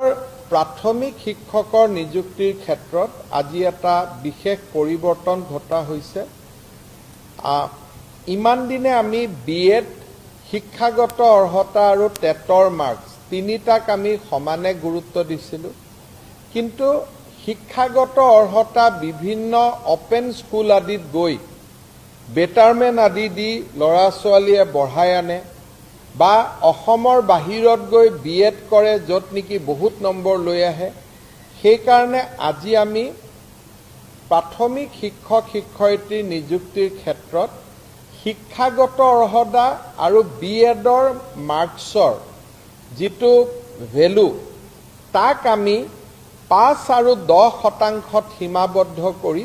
প্ৰাথমিক শিক্ষকৰ নিযুক্তিৰ ক্ষেত্ৰত আজি এটা বিশেষ পৰিৱৰ্তন ঘটা হৈছে। ইমান দিনে আমি বিএড শিক্ষাগত অৰ্হতা আৰু টেটৰ মাৰ্কছ তিনিটাক আমি সমানে গুৰুত্ব দিছিলোঁ, কিন্তু শিক্ষাগত অৰ্হতা বিভিন্ন অপেন স্কুল আদিত গৈ বেটাৰমেণ্ট আদি দি ল'ৰা ছোৱালীয়ে বঢ়াই আনে বা অসমৰ বাহিৰত গৈ বিএড কৰে, য'ত নেকি বহুত নম্বৰ লৈ আহে। সেইকাৰণে আজি আমি প্ৰাথমিক শিক্ষক শিক্ষয়িত্ৰী নিযুক্তিৰ ক্ষেত্ৰত শিক্ষাগত অৰ্হতা আৰু বিএডৰ মাৰ্কছৰ যিটো ভেলু তাক আমি ৫ আৰু ১০% সীমাবদ্ধ কৰি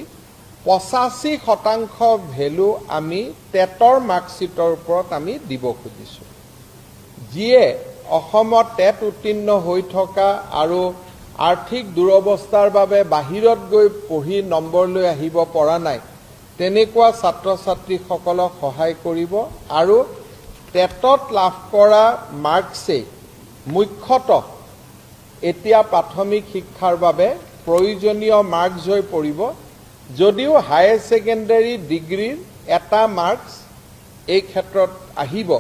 ৮৫% ভেলু আমি টেটৰ মাৰ্কশ্বিটৰ ওপৰত আমি দিব খুজিছোঁ। যিয়ে অসমত টেট উত্তীৰ্ণ হৈ থকা আৰু আৰ্থিক দুৰৱস্থাৰ বাবে বাহিৰত গৈ পঢ়ি নম্বৰ লৈ আহিব পৰা নাই তেনেকুৱা ছাত্ৰ ছাত্ৰীসকলক সহায় কৰিব আৰু টেটত লাভ কৰা মাৰ্কছেই মুখ্যতঃ এতিয়া প্ৰাথমিক শিক্ষাৰ বাবে প্ৰয়োজনীয় মাৰ্কছ হৈ পৰিব। যদিও হায়াৰ ছেকেণ্ডাৰী ডিগ্ৰীৰ এটা মাৰ্কছ এই ক্ষেত্ৰত আহিব,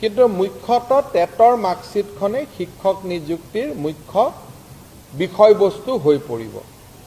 কিন্তু মুখ্যতঃ টেটৰ মাৰ্কশ্বিটখনে শিক্ষক নিযুক্তিৰ মুখ্য বিষয়বস্তু হৈ পৰিব।